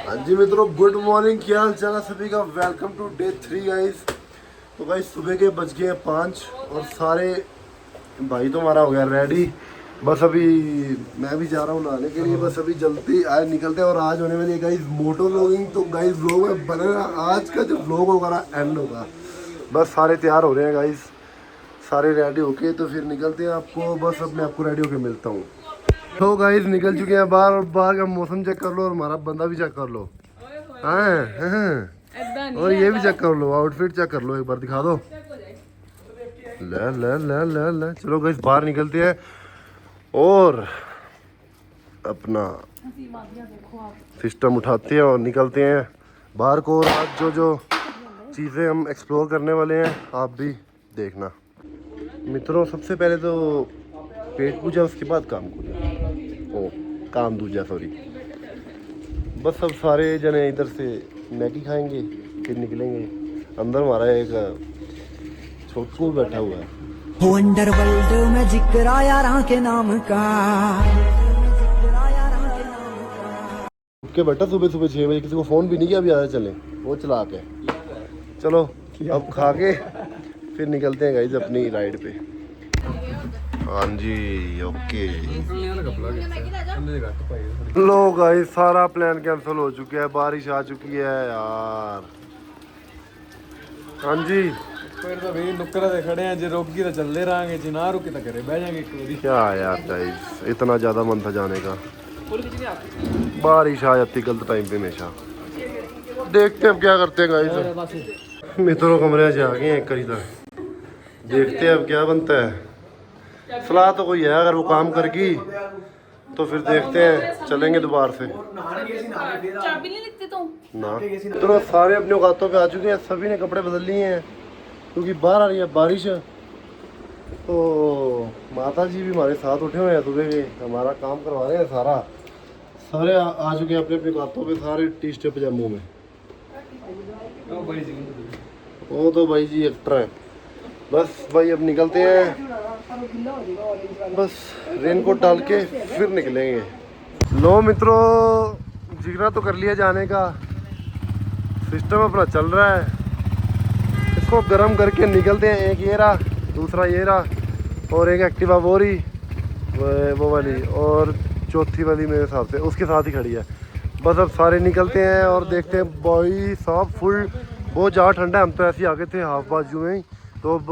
हाँ जी मित्रों, good morning. क्या हाल चाल है सभी का। Welcome to day 3 guys. तो गाइस सुबह के बज गए हैं 5 और सारे भाई तो हमारा हो गया रेडी। बस अभी मैं भी जा रहा हूँ नहाने के लिए। बस अभी जल्दी आज निकलते हैं और आज होने वाली है गाइस मोटो व्लॉगिंग। तो गाइस व्लॉग में बनेगा, आज का जो व्लॉग होगा ना एंड होगा। बस सारे तैयार हो रहे हैं गाइस, सारे रेडी होके तो फिर निकलते हैं। आपको बस अब मैं आपको रेडी होके मिलता हूँ। तो गाइस निकल चुके हैं बाहर और बाहर का मौसम चेक कर लो और हमारा बंदा भी चेक कर लो। हाँ और ये भी चेक कर लो, आउटफिट चेक कर लो, एक बार दिखा दो। ले ले ले ले ले चलो गाइस बाहर निकलते हैं और अपना सिस्टम उठाते हैं और निकलते हैं बाहर को। और आज जो जो चीज़ें हम एक्सप्लोर करने वाले हैं आप भी देखना। मित्रों सबसे पहले तो पेट पूजा, उसके बाद काम पूजा, ओ काम दूजा सॉरी। बस अब सारे जने इधर से मैगी खाएंगे फिर निकलेंगे। अंदर हमारा एक छोटू बैठा हुआ है। अंडरवर्ल्ड में जिक्र आया राह के नाम का। उठ के बैठा सुबह सुबह 6 बजे, किसी को फ़ोन भी नहीं किया अभी आया चले वो चला के। चलो अब खा के फिर निकलते हैं गाइस अपनी राइड पे। हाँ जी ओके। लो गाइस सारा प्लान कैंसिल हो चुका है, बारिश आ चुकी है यार। हाँ जी फिर तो भाई नुक्करा दे खड़े हैं, जे रोकी तो चलते रहेंगे, जे ना रुके तो घरे बह जाएंगे एक बारी। क्या यार गाइस इतना ज़्यादा मन था जाने का, बारिश आ जाती गलत टाइम पे हमेशा। देखते हैं अब क्या करते हैं गाइस। मित्रों कमरे जा गए हैं एक करी तक, देखते हैं अब क्या बनता है। सलाह तो कोई है, अगर वो काम करगी तो फिर देखते हैं चलेंगे दोबारा से। चाबी नहीं लिखते तुम ना तो सारे अपने औकातों पे आ चुके हैं, सभी ने कपड़े बदल लिए हैं क्योंकि बाहर आ रही है बारिश। तो माता जी भी हमारे साथ उठे हुए हैं सुबह के, हमारा काम करवा रहे हैं सारा। सारे आ चुके हैं अपने अपने औकातों पे, सारे टी शर्ट पजामों में। वो तो भाई जी एक्टर है। बस भाई अब निकलते हैं, बस रेनकोट डाल के फिर निकलेंगे। लो मित्रों जिगरा तो कर लिया जाने का, सिस्टम अपना चल रहा है, इसको गर्म करके निकलते हैं। एक ये रहा, दूसरा ये रहा और एक एक्टिवा वो रही वो वाली, और चौथी वाली मेरे हिसाब से उसके साथ ही खड़ी है। बस अब सारे निकलते हैं और देखते हैं। भाई साहब फुल बहुत ज़्यादा ठंडा है, हम तो ऐसे ही आगे थे हाफ बाजू में ही। तो अब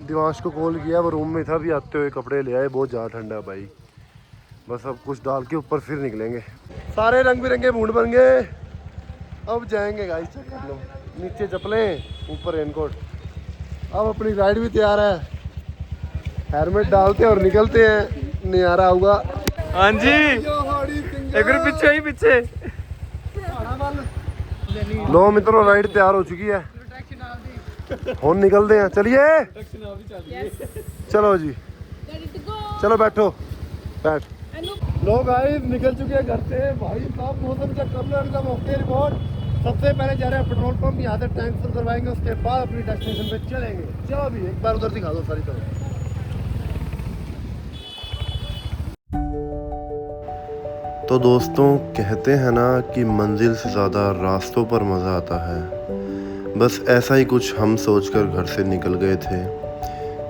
दिमाग को कॉल किया, वो रूम में था, भी आते हुए कपड़े ले आए, बहुत ज़्यादा ठंडा है भाई। बस अब कुछ डाल के ऊपर फिर निकलेंगे। सारे रंग बिरंगे बूट बन गए, अब जाएंगे गाइस चेक कर लो। नीचे चप्पलें ऊपर रेनकोट। अब अपनी राइड भी तैयार है, हेलमेट डालते हैं और निकलते हैं, नज़ारा होगा। हाँ जी एक बार पीछे ही पीछे। लो मित्रों राइड तैयार हो चुकी है, हम निकलते हैं। चलिए चलो जी, चलो बैठो बैठ। लोग गाइस निकल चुके हैं घर से। भाई साहब मौसम चेक कर लो एकदम ओके रिपोर्ट। सबसे पहले जा रहे हैं पेट्रोल पंप, यहाँ से टैंक फुल करवाएंगे, उसके बाद अपनी डेस्टिनेशन पे चलेंगे। चलो अभी एक बार उधर दिखा दो सारी तरफ। तो दोस्तों कहते हैं ना कि मंजिल से ज़्यादा रास्तों पर मज़ा आता है। बस ऐसा ही कुछ हम सोचकर घर से निकल गए थे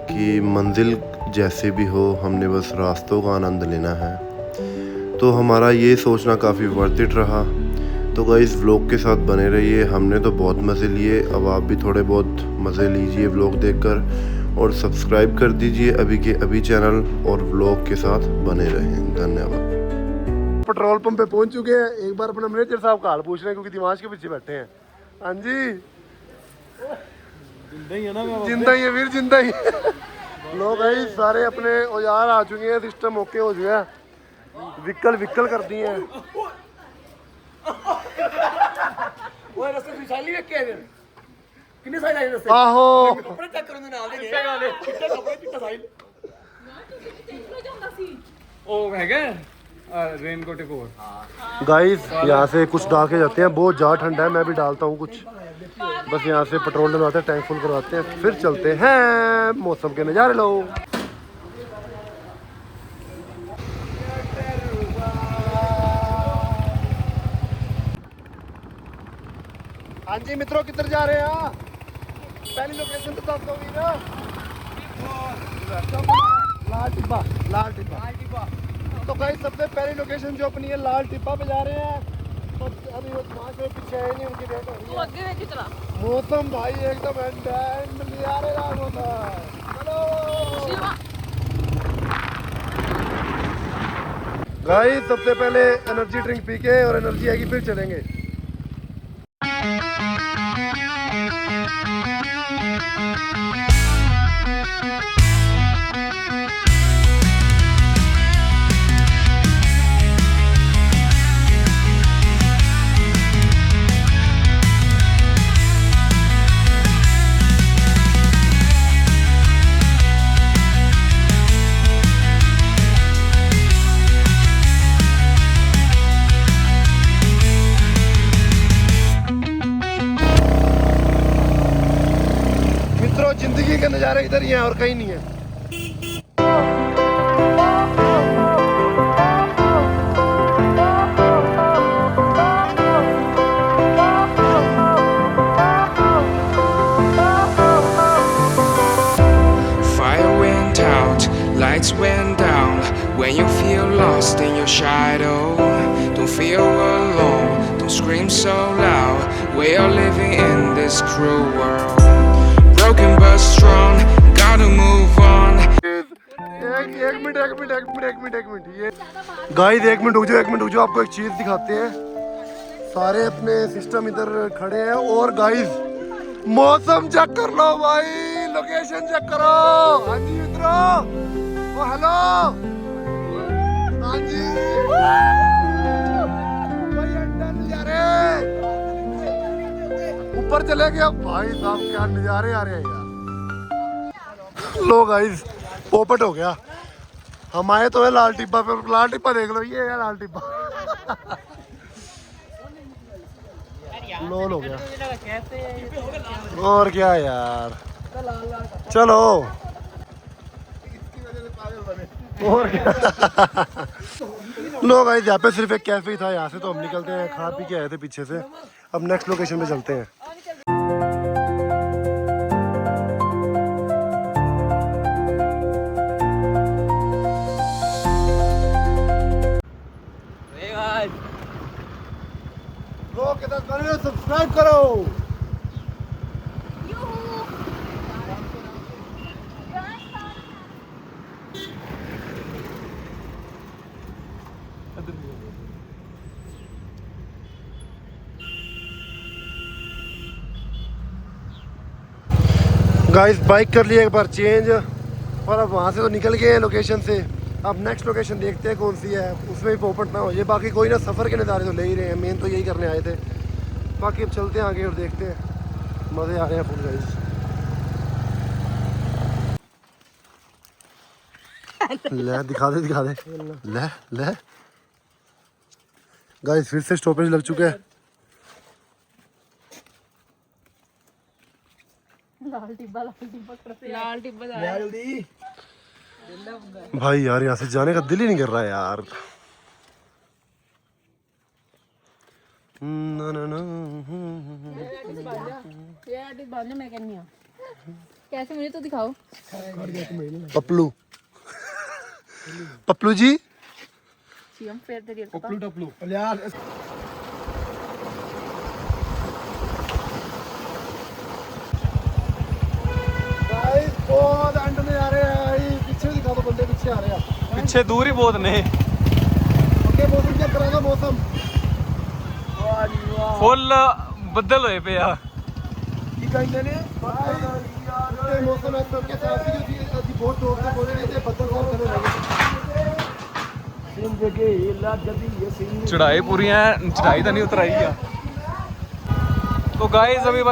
कि मंजिल जैसे भी हो हमने बस रास्तों का आनंद लेना है। तो हमारा ये सोचना काफ़ी वर्थ इट रहा। तो गाइस व्लॉग के साथ बने रहिए, हमने तो बहुत मज़े लिए, अब आप भी थोड़े बहुत मज़े लीजिए व्लॉग देखकर और सब्सक्राइब कर दीजिए अभी के अभी चैनल और व्लॉग के साथ बने रहें। धन्यवाद। पेट्रोल पंप पे पहुंच चुके हैं, एक बार अपने मैनेजर साहब का हाल पूछ रहे हैं क्योंकि दिमाग के पीछे बैठे हैं। हाँ जी जिंदा ही है वीर, जिंदा ही। लोग भाई सारे अपने औजार आ चुके हैं, सिस्टम ओके हो चुका है, विकल विकल कर दिए हैं। आहो रेनकोट एक और गाइस यहाँ से कुछ डाल के जाते हैं, बहुत ज़्यादा ठंडा है, मैं भी डालता हूँ कुछ। बस यहाँ से पेट्रोल डलवाते हैं, टैंक फुल करवाते हैं, फिर चलते हैं, मौसम के नज़ारे लो। हाँ जी मित्रों, किधर जा रहे हैं? पहली लोकेशन तो दस होगी ना। लाल टिब्बा, लाल टिब्बा। तो गाइस सबसे पहली लोकेशन जो अपनी है लाल टिब्बा पे जा रहे हैं। तो अभी वो वहाँ से पीछे है नहीं, उनकी वेट हो रही तू है। आगे लेके चला। मौसम भाई एकदम एंड नज़ारे का मौसम। चलो शिवा गाइस सबसे पहले एनर्जी ड्रिंक पी के, और एनर्जी आएगी फिर चलेंगे। मित्रों जिंदगी के नज़ारे इधर ही हैं और कहीं नहीं है। Fire went out, lights went down. When you feel lost in your shadow, don't feel alone, don't scream so loud. We are living in this cruel world. Broken but strong, gotta move on. एक minute ये guys, एक minute रुक जाओ, आपको एक चीज दिखाते हैं। सारे अपने सिस्टम इधर खड़े हैं, और गाइस मौसम चेक कर लो भाई, लोकेशन चेक करो। हाँ जी मित्रों, ओ हेलो, हाँ जी भाई अंडा नजारे ऊपर चले गए। भाई साहब क्या नजारे आ रहे हैं यार। लो गाइस पोपट हो गया, हम आए तो है लाल टिब्बा पे। लाल टिब्बा देख लो, ये है लाल टिब्बा। लोल हो गया और क्या यार, चलो और क्या। लोग आए यहाँ पे सिर्फ एक कैफे था, यहाँ से तो हम निकलते हैं, खा पी के आए थे पीछे से। अब नेक्स्ट लोकेशन पे चलते हैं। लोग के साथ सब्सक्राइब करो। गाइस बाइक कर लिया एक बार चेंज, और अब वहाँ से तो निकल गए हैं लोकेशन से। अब नेक्स्ट लोकेशन देखते हैं कौन सी है, उसमें भी पोपट ना हो जाए। बाकी कोई ना, सफ़र के नज़ारे तो ले ही रहे हैं, मेन तो यही करने आए थे। बाकी अब चलते हैं आगे और देखते हैं, मज़े आ रहे हैं फुल गाइस। ले दिखा दे ले गाइस, फिर से स्टॉपेज लग चुका है। लाल टिब्बा भाई यार यहाँ से जाने का दिल ही नहीं कर रहा है यार। मैं कहनी हूँ कैसे, मुझे तो दिखाओ। पप्लू जी, शिवम फिर तेरी टपलू यार बहुत एंड में आ रहे हैं। पीछे दिखा दो, बंदे पीछे आ रहे हैं। पीछे दूर ही बहुत ने। ओके मौसम चेक करा, मौसम फुल ਬੱਦਲ ਹੋਏ ਪਿਆ। ਕੀ ਕਹਿੰਦੇ ਨੇ ਤੇ ਮੌਸਮ ਇਸ ਕਰਕੇ ਸਾਫ ਸੀ ਜੀ। ਅਸੀਂ ਬਹੁਤ ਦੂਰ ਤੱਕ ਬੋਲੇ ਨਹੀਂ ਤੇ ਬੱਦਲ ਬਹੁਤ ਕਰੇ ਰਹੇ। ਜ਼ਿੰਦਗੀ ਲੱਗਦੀ ਅਸੀਂ चढ़ाई पूरी है, चढ़ाई तो नहीं उतराई है। तो गाइस अभी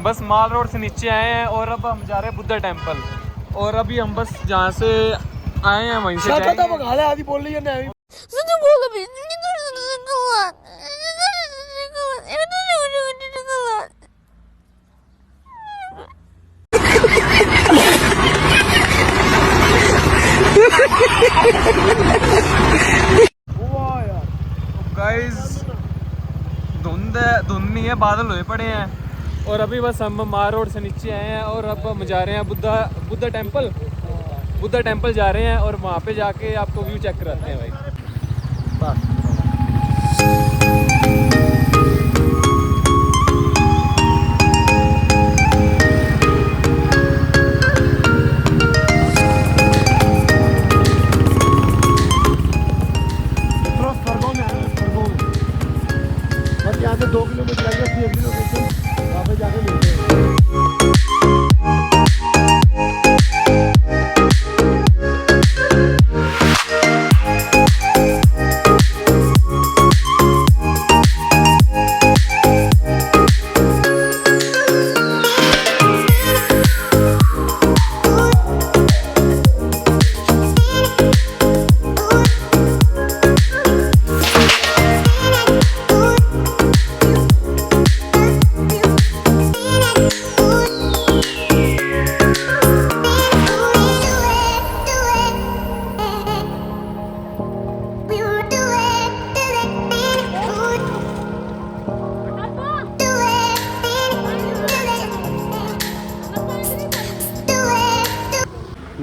बस माल रोड से नीचे आए हैं, और अब हम जा रहे हैं बुद्धा टेम्पल। और अभी हम बस जहाँ से आए हैं वहीं से जाएंगे। मंगा ले, आदि बोल रही है ना। गाइस धुंध धुंध नहीं है, बादल हुए पड़े हैं। और अभी बस हम मार रोड से नीचे आए हैं और अब हम जा रहे हैं बुद्धा टेम्पल जा रहे हैं और वहाँ पे जाके आपको व्यू चेक कराते हैं भाई। बस यहाँ से 2 किलोमीटर आएगा, फिर अगली लोकेशन वहाँ पे जाके मिलते हैं।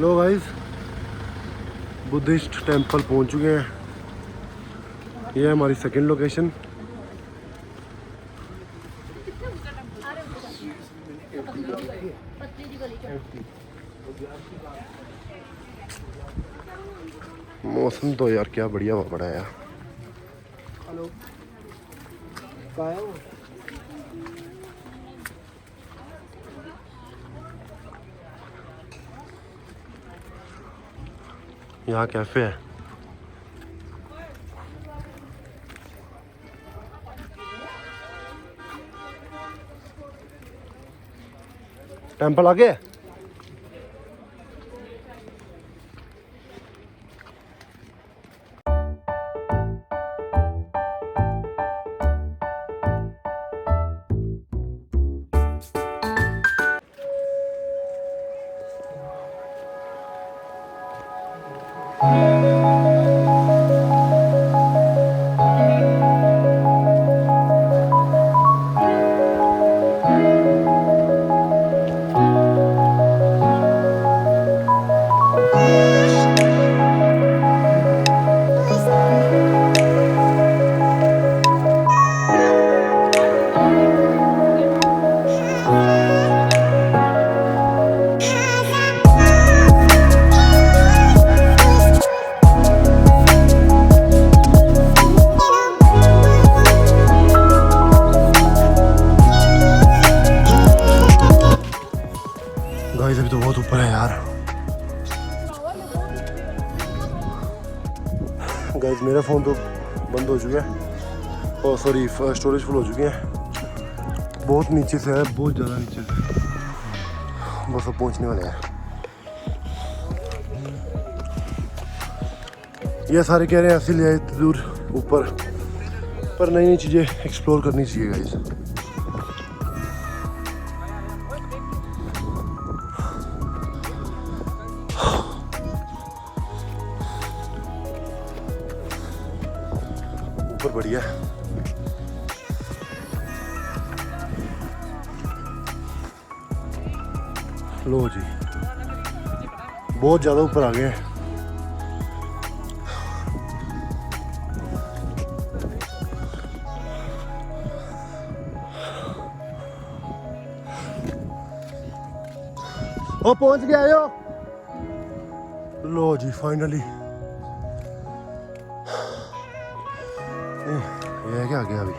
लो गाइस, बुद्धिस्ट टेंपल पहुंच चुके हैं। ये है हमारी सेकंड लोकेशन। मौसम तो यार क्या बढ़िया हुआ पड़ा है यार। यहाँ कैफे है। टेंपल आगे है। गाइस अभी तो बहुत ऊपर है यार। गाइस मेरा फ़ोन तो बंद हो चुका है, और सॉरी स्टोरेज फुल हो चुकी है। बहुत नीचे से है, बहुत ज़्यादा नीचे से। बस अब पहुंचने वाले हैं। ये सारे कह रहे हैं ऐसे ले आए इतनी दूर ऊपर, पर नई नई चीज़ें एक्सप्लोर करनी चाहिए गाइस। ऊपर बढ़िया है। लो जी, बहुत ज़्यादा ऊपर आ गए हैं। ओ पहुंच गए आयो। लो जी फाइनली। ये है क्या आ गया अभी।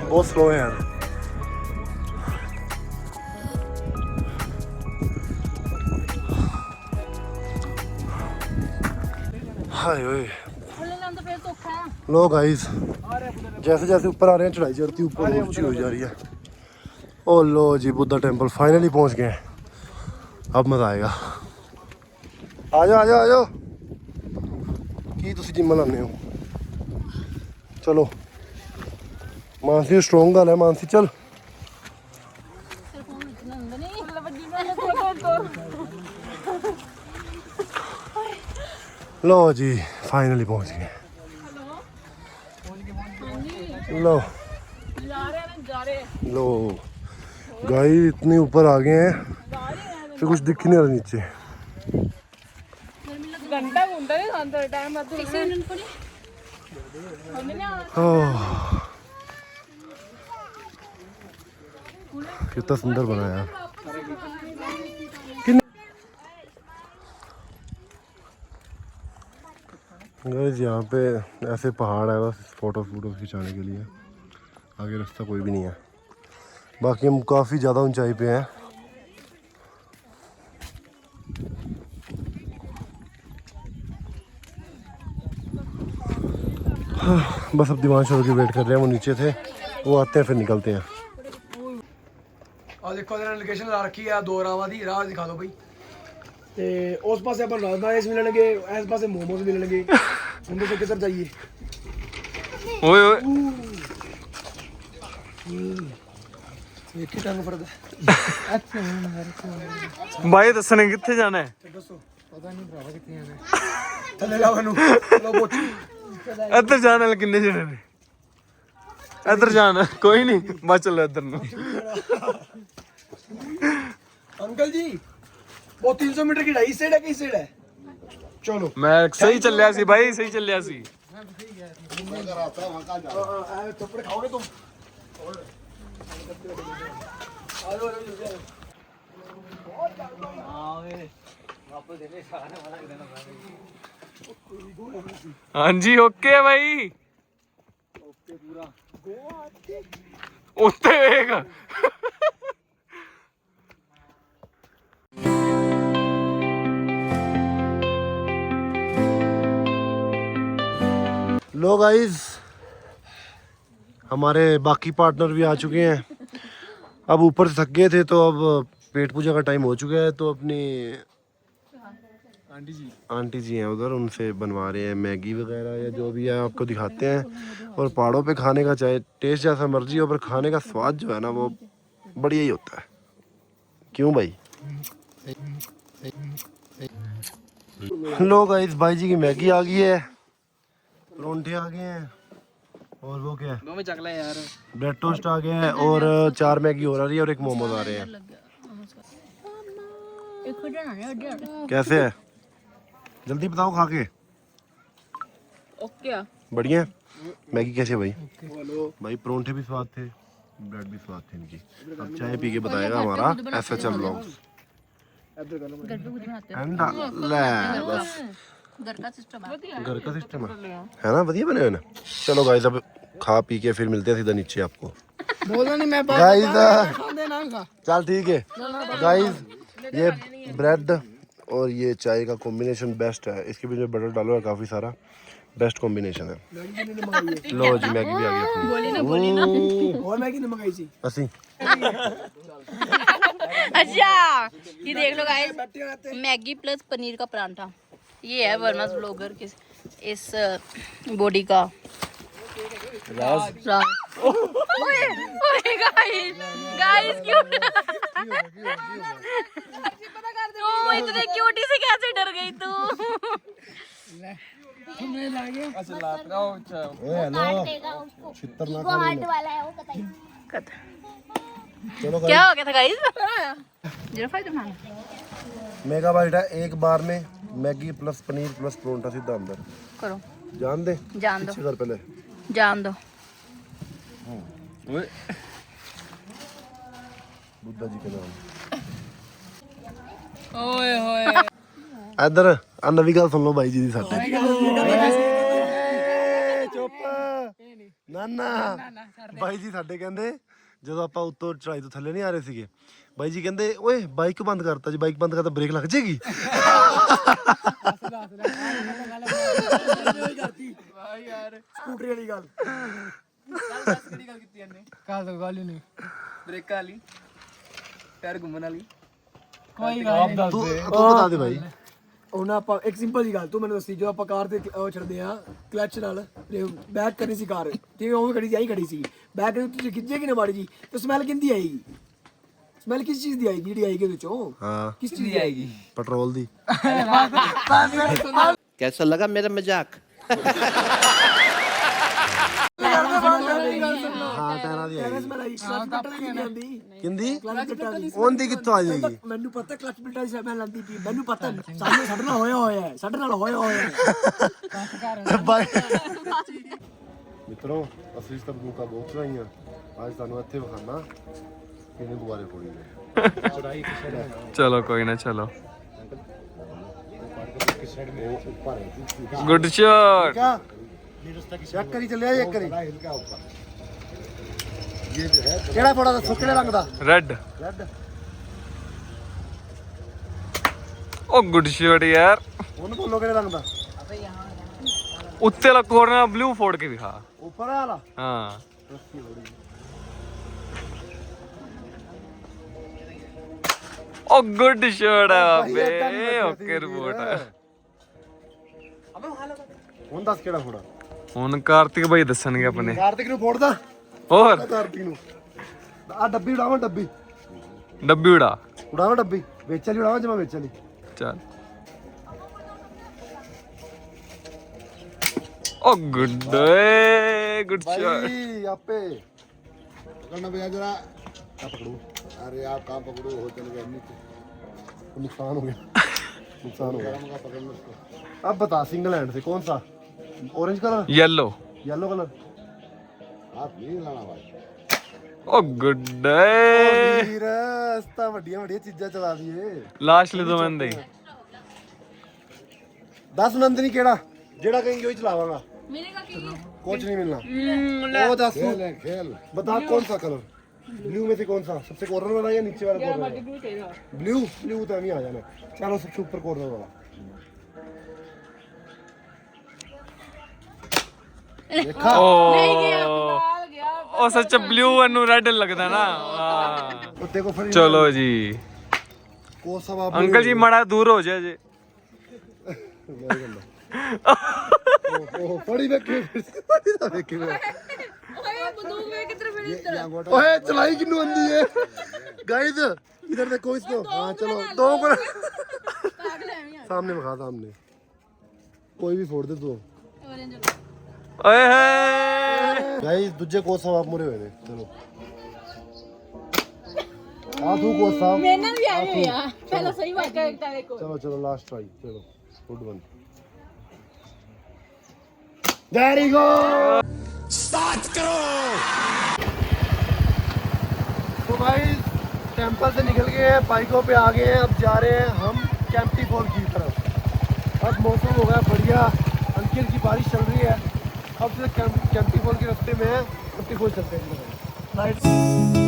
बहुत स्लो है यार। हाय ओए। लो गाइस, जैसे जैसे ऊपर आ रहे हैं चढ़ाई चढ़ती ऊपर ऊंची हो जा रही है। ओ लो जी, बुद्धा टेंपल फाइनली पहुंच गए हैं। अब मजा आएगा। आ जाओ आ जाओ आ जाओ। की तुसी जिम लाने हो? चलो मानसी स्ट्रोंग गल है। मानसी चल। लो जी फाइनली पहुंच गए। लो लो गाइस इतने ऊपर आ गए हैं फिर कुछ दिख ही नहीं रहा नीचे। घंटा घूमता नहीं खाते टाइम कितना सुंदर बनाया। गाइस यहाँ पे ऐसे पहाड़ है बस फोटो खिंचाने के लिए, आगे रास्ता कोई भी नहीं है। बाकी हम काफ़ी ज़्यादा ऊंचाई पे हैं। बस अब दीवान शोर की वेट कर रहे हैं, वो नीचे थे, वो आते हैं फिर निकलते हैं। ਆ ਦੇਖੋ ਇਹਨਾਂ ਨੇ ਲੋਕੇਸ਼ਨ ਲਾ ਰੱਖੀ ਆ ਦੋ ਰਾਵਾਂ ਦੀ, ਰਾਹ ਦਿਖਾ ਦਿਓ ਬਈ। ਤੇ ਉਸ ਪਾਸੇ ਆਪਾਂ ਰਾਜਮਾ ਮਿਲਣਗੇ, ਇਸ ਪਾਸੇ ਮੋਮੋਸ ਮਿਲਣਗੇ। ਹੁਣ ਦੱਸੋ ਕਿੱਧਰ ਜਾਈਏ? ओए ओए ਇੱਕ ਹੀ ਟੰਗ ਫੜਦਾ। भाई दसने किथे जाना है? ਦੱਸੋ ਪਤਾ ਨਹੀਂ ਭਰਾਵਾ ਕਿੱਥੇ ਜਾਣਾ। ਥੱਲੇ ਜਾ ਮੈਨੂੰ ਲੋ ਪੁੱਛ। इधर जाने वाले किन्ने जने ने? इधर जाना कोई नहीं, बस चलो इधर नु। अंकल जी वो 300 मीटर की ढाई साइड है, किस साइड है? चलो मैं सही चलिया सी भाई, सही चलिया सी। थप्पड़ खाओगे तुम? हाँ जी ओके है भाई। उत्ते वेग लो गाइस हमारे बाकी पार्टनर भी आ चुके हैं। अब ऊपर से थक गए थे तो अब पेट पूजा का टाइम हो चुका है, तो अपनी आंटी जी हैं उधर, उनसे बनवा रहे हैं मैगी वगैरह या जो भी है, आपको दिखाते हैं। और पहाड़ों पे खाने का चाहे टेस्ट जैसा मर्जी हो, पर खाने का स्वाद जो है ना वो बढ़िया ही होता है। क्यों भाई? लो गाइस भाई जी की मैगी आ गई है, परोंठे आ गए हैं, और वो क्या है ब्रेड टोस्ट आ गया है, और 4 मैगी हो रही है और 1 मोमोज आ रहे हैं। कैसे है जल्दी बताओ खा के। ओके बढ़िया है। मैगी कैसे है भाई? भाई परोंठे भी स्वाद थे, ब्रेड भी स्वाद थे इनकी। अब चाय पी के बताएगा हमारा SHM व्लॉग्स। बस घर का सिस्टम है, घर का सिस्टम है ना, बढ़िया बने हुए ना। चलो गाइस अब खा पी के फिर मिलते हैं सीधा नीचे आपको। बोलो नहीं मैं गाइस चल ठीक है गाइस, ये ब्रेड और ये चाय का कॉम्बिनेशन बेस्ट है, इसके बीच में बटर डालो है काफ़ी सारा, बेस्ट कॉम्बिनेशन है। लो जी मैगी भी आ गई अपनी। और मैगी ने मंगाई थी। असी अच्छा ये देख लो गाइस, मैगी प्लस पनीर का परांठा, ये है वर्मास ब्लॉगर के इस बॉडी का राज। ओए ओए गाइस क्यों ओ इतने क्यूटी से कैसे डर गई तू? चलो क्या हो गया था गाइस? जीरो फाइव तुम्हारा मेगा बाइट है, एक बार में मैगी प्लस पनीर प्लस परोंठा सीधा अंदर। करो, जान दे, जान दो, पीछे कर पहले जान दो। बुद्धा जी के नाम। ओए होए इधर आ नवी गल सुन लो भाई जी दी साडे। चुप ना भाई जी साडे कहंदे ਜਦੋਂ ਆਪਾਂ ਉੱਤੋਂ ਚੜਾਈ ਤੋਂ ਥੱਲੇ ਨਹੀਂ ਆ ਰਹੇ ਸੀਗੇ, ਬਾਈ ਜੀ ਕਹਿੰਦੇ ਓਏ ਬਾਈਕ ਬੰਦ ਕਰਤਾ ਜੀ, ਬਾਈਕ ਬੰਦ ਕਰਤਾ ਬ੍ਰੇਕ ਲੱਗ ਜਾਏਗੀ। भाई यार स्कूटरी वाली गल ਕੱਲ ਤੋਂ ਗੱਲ ਹੀ ਨਹੀਂ, ਬ੍ਰੇਕਾਂ ਵਾਲੀ, ਟਾਇਰ ਘੁੰਮਣ ਵਾਲੀ ਕੋਈ ਗੱਲ ਨਹੀਂ। ਤੂੰ ਬਤਾ ਦੇ ਭਾਈ। ਹੁਣ ਆਪਾਂ ਇੱਕ ਸਿੰਪਲ ਜੀ ਗੱਲ ਤੂੰ ਮੈਨੂੰ ਦੱਸੀ, ਜਦੋਂ ਆਪਾਂ ਕਾਰ ਤੇ ਉਹ ਛੱਡਦੇ ਆ ਕਲਚ ਨਾਲ ਬੈਕ ਕਰਨੀ ਸੀ ਕਾਰ, ਤੇ ਉਹ ਖੜੀ ਸੀ ਆਈ ਖੜੀ ਸੀ ਬੈਕ ਤੁਸੀਂ ਖਿੱਚੇਗੀ ਨਾ ਮਾੜੀ ਜੀ ਤੇ ਸਮੈਲ ਕਿੰਦੀ ਆਏਗੀ? ਸਮੈਲ ਕਿਸ ਚੀਜ਼ ਦੀ ਆਏਗੀ ਜਿਹੜੀ ਆਏਗੀ ਉਹਦੇ ਚੋਂ ਹਾਂ ਕਿਸ ਚੀਜ਼ ਦੀ ਆਏਗੀ ਪੈਟਰੋਲ ਦੀ कैसा लगा मेरा मजाक ਹਾਂ ਟਾਇਰਾਂ ਦੀ ਆਏਗੀ ਸਮੈਲ ਆਈ ਕਲਚ ਪਿਲਟਾਂ ਦੀ ਨਹੀਂ ਆਉਂਦੀ ਕਿੰਦੀ ਕਲਚ ਪਿਲਟਾਂ ਦੀ ਉਹਦੀ ਕਿੱਥੋਂ ਆ ਜਾਏਗੀ ਮੈਨੂੰ ਪਤਾ ਕਲਚ ਪਿਲਟਾਂ ਦੀ ਸਮੈਲ ਆਉਂਦੀ ਪਈ ਮੈਨੂੰ ਪਤਾ ਸਾਡੇ ਨਾਲ ਹੋਇਆ ਹੋਇਆ ਹੈ ਸਾਡੇ ਨਾਲ ਹੋਇਆ ਹੋਇਆ ਹੈ ਮਿੱਤਰੋ ਅਸੀਂ ਤਾਂ ਬੂਕਾ ਬਹੁਤ ਚਲਾਈਆਂ ਅੱਜ ਤੁਹਾਨੂੰ ਇੱਥੇ ਵਿਖਾਣਾ ਕਿਹਨੇ ਗੁਬਾਰੇ ਫੋੜੀ ਨੇ चलो कोई ना चलो ਉਹ ਉੱਪਰ ਹੈ गुड शॉट क्या चेक करी चलिया एक करी ये जो है केड़ा फोड़ा दसो केड़े रंग दा रेड रेड ओ गुड शॉट यार ਉਹਨੂੰ ਬੋਲੋ ਕਿਹੜੇ ਰੰਗ ਦਾ उत्ते वाला कॉर्नर ब्लू फोड़ के दिखा ਉੱਪਰ ਵਾਲਾ हाँ ਰੱਸੀ ਥੋੜੀ ओ गुड शॉट है बाबे ओके रिपोर्ट है ਹੁਣ ਦੱਸ ਕਿਹੜਾ ਫੋੜਾ ਹੁਣ ਕਾਰਤਿਕ ਭਾਈ ਦੱਸਣਗੇ ਆਪਣੇ ਕਾਰਤਿਕ ਨੂੰ ਫੋੜਦਾ ਹੋਰ ਕਾਰਤਿਕ ਨੂੰ ਆ ਡੱਬੀ ਉਡਾਵਾਂ ਡੱਬੀ ਡੱਬੀ ਉਡਾ ਉਡਾਵਾਂ ਡੱਬੀ ਵੇਚ ਵਾਲੀ ਉਡਾਵਾਂ ਜਮਾ ਵੇਚ ਵਾਲੀ ਚੱਲ ओ गुड गुड शॉट भाई आपे पकड़ना भैया जरा क्या पकड़ू अरे आप कहाँ पकड़ू हो चल गया नीचे नुकसान हो गया नुकसान हो गया अब बता सिंगल हैंड से कौन सा orange colour yellow yellow colour आप नहीं लाना भाई ओ गुड ਵੀਰ ਅਸਤਾ ਵੱਡੀਆਂ ਵੱਡੀਆਂ ਚੀਜ਼ਾਂ ਚਲਾ ਦਈਏ ਲਾਸਟ ਲੈ ਦੋ ਮੈਂ ਦੱਸ ਨੰਦਨੀ ਕਿਹੜਾ ਜਿਹੜਾ ਕਹੀਂ ਉਹੀ ਚਲਾਵਾਂਗਾ मिलेगा कि कुछ नहीं मिलना वो दस खेल बता कौन सा कलर ब्लू में से कौन सा सबसे कॉर्नर वाला या नीचे वाला कॉर्नर ब्लू ब्लू तो नहीं आ जाना चलो सबसे ऊपर कॉर्नर वाला देखा नहीं गया गया ਉਹ ਸੱਚ ਬਲੂ ਨੂੰ ਰੈਡ ਲੱਗਦਾ ਨਾ कुत्ते को फड़ी ਚਲੋ ਜੀ कौन सा बाप ਅੰਕਲ ਜੀ ਮਾੜਾ ਦੂਰ ਹੋ ਜਾਏ ਜੀ ओ फड़ी बैठे फड़ी दा देखे ओए बंदूक में किधर फिर इस तरह ओए चलाई किन्नू आंदी है गाइस इधर देखो इसको हां चलो दो को पागल है यार सामने दिखा सामने कोई भी फोड़ दे दो ऑरेंज ਓਏ ਹੈ गाइस दूजे को सब आप मुरे हुए ने चलो आधू को सब मैंने भी आए हो यार पहले सही बात कर एकता देखो चलो चलो लास्ट ट्राई चलो good one very good start करो तो भाई टेंपल से निकल गए हैं बाइकों पे आ गए हैं अब जा रहे हैं हम कैंपटी फॉल की तरफ अब मौसम हो गया बढ़िया हल्की हल्की बारिश चल रही है अब से कैंपटी फॉल के रास्ते में है कैंपटी फॉल चलते हैं